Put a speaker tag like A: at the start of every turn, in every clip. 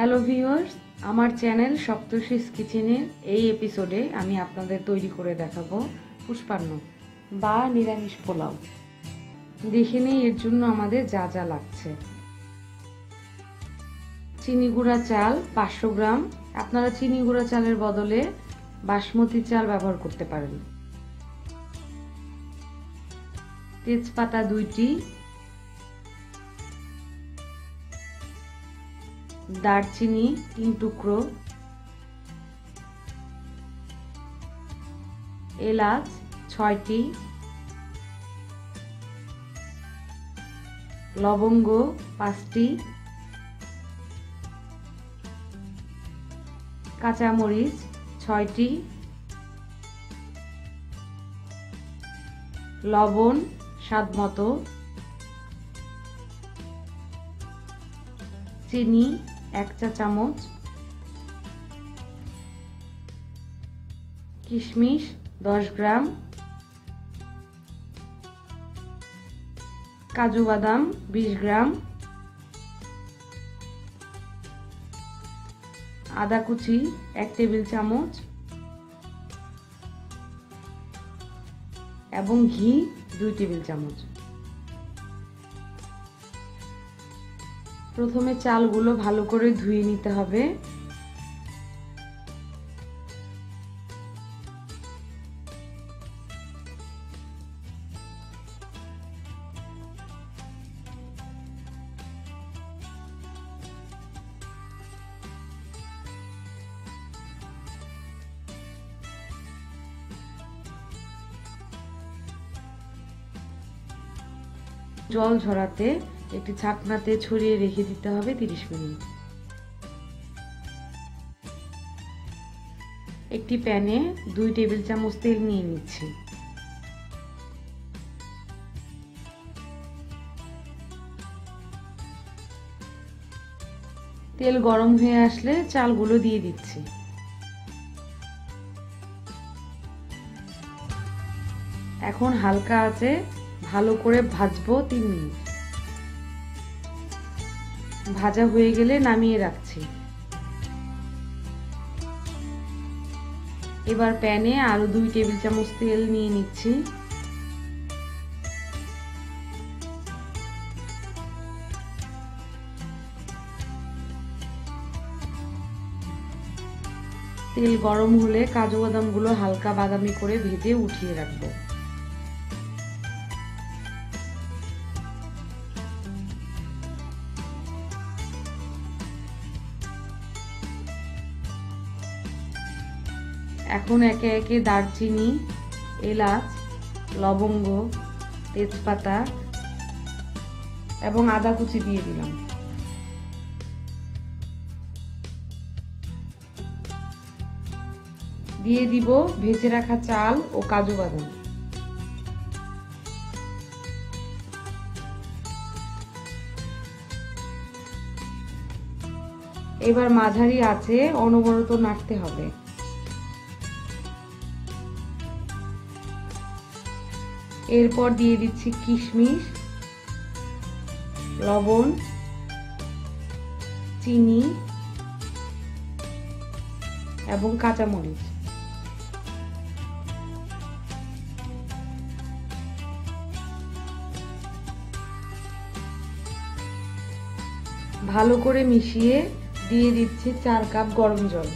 A: Hello viewers, আমার channel Saptarishis কিচেনের এই এপিসোডে আমি আপনাদের তৈরি করে দেখাবো পুষ্পান্ন বা নিরামিষ পোলাও। দেখে নিই এর জন্য আমাদের যা যা লাগছে। চিনি গুঁড়া চাল 500 গ্রাম, আপনারা চিনি গুঁড়া চালের বদলে বাসমতি চাল ব্যবহার করতে পারেন। তেজপাতা 2টি, দারচিনি 3 টুকরো, এলাচ 6টি, লবঙ্গ 5টি, কাঁচামরিচ 6টি, লবণ স্বাদমতো, চিনি 1 চা চামচ, কিশমিশ 10 গ্রাম, কাজু বাদাম 20 গ্রাম, আদা কুচি 1 টেবিল চামচ এবং ঘি 2 টেবিল চামচ। প্রথমে চালগুলো ভালো করে ধুয়ে নিতে হবে। জল ঝরাতে একটি ছাকনাতে ছড়িয়ে রেখে দিতে হবে 30 মিনিট। একটি প্যানে 2 টেবিল চামচ তেল নিয়ে নিচ্ছি। তেল গরম হয়ে আসলে চালগুলো দিয়ে দিচ্ছি। এখন হালকা আঁচে ভালো করে ভাজবো 3 মিনিট। ভাজা হয়ে গেলে নামিয়ে রাখছি। এবার প্যানে আরো 2 টেবিল চামচ তেল নিয়ে নিচ্ছি। তেল গরম হলে কাজু বাদামগুলো হালকা বাদামি করে ভেজে উঠিয়ে রাখবো। এখন একে একে দারচিনি, এলাচ, লবঙ্গ, তেজপাতা এবং আদা কুচি দিয়ে দিলাম। দিয়ে দিব ভেজে রাখা চাল ও কাজু বাদাম। এবার মাঝারি আঁচে অনবরত নাড়তে হবে। এরপর দিয়ে দিচ্ছি কিশমিশ, লবণ, চিনি এবং কাঁচামরিচ। ভালো করে মিশিয়ে দিয়ে দিচ্ছি 4 কাপ গরম জল।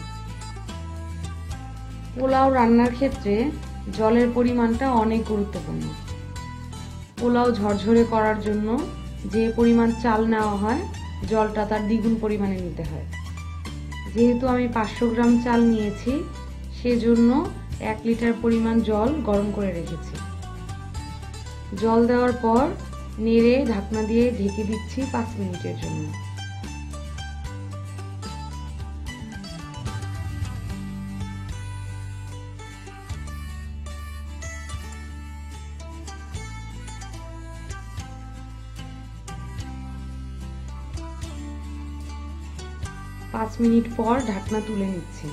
A: পোলাও রান্নার ক্ষেত্রে জলের পরিমাণটা অনেক গুরুত্বপূর্ণ। পোলাও ঝরঝরে করার জন্য যে পরিমাণ চাল নেওয়া হয় জলটা তার দ্বিগুণ পরিমাণে নিতে হয়। যেহেতু আমি 500 গ্রাম চাল নিয়েছি সেজন্য 1 লিটার পরিমাণ জল গরম করে রেখেছি। জল দেওয়ার পর নেড়ে ঢাকনা দিয়ে ঢেকে দিচ্ছি 5 মিনিটের জন্য। পাঁচ মিনিট পর ঢাকনা তুলে নিচ্ছি।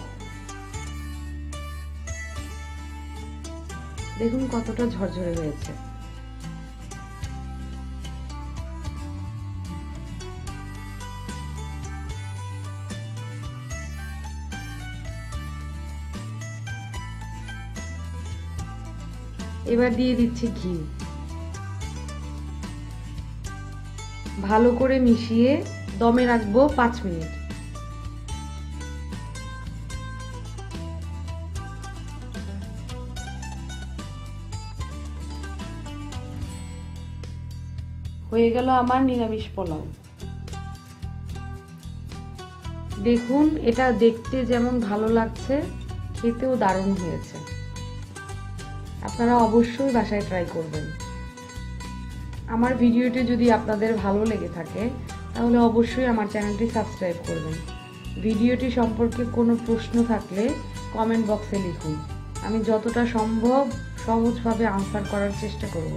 A: দেখুন কতটা ঝরঝরে হয়েছে। এবার দিয়ে দিচ্ছি ঘি। ভালো করে মিশিয়ে দমে রাখবো 5 মিনিট। হয়ে গেল আমার নিরামিষ পোলাও। দেখুন, এটা দেখতে যেমন ভালো লাগছে, খেতেও দারুণ হয়েছে। আপনারা অবশ্যই বাসায় ট্রাই করবেন। আমার ভিডিওটি যদি আপনাদের ভালো লেগে থাকে তাহলে অবশ্যই আমার চ্যানেলটি সাবস্ক্রাইব করবেন। ভিডিওটি সম্পর্কে কোনো প্রশ্ন থাকলে কমেন্ট বক্সে লিখুন, আমি যতটা সম্ভব সহজভাবে আনসার করার চেষ্টা করব।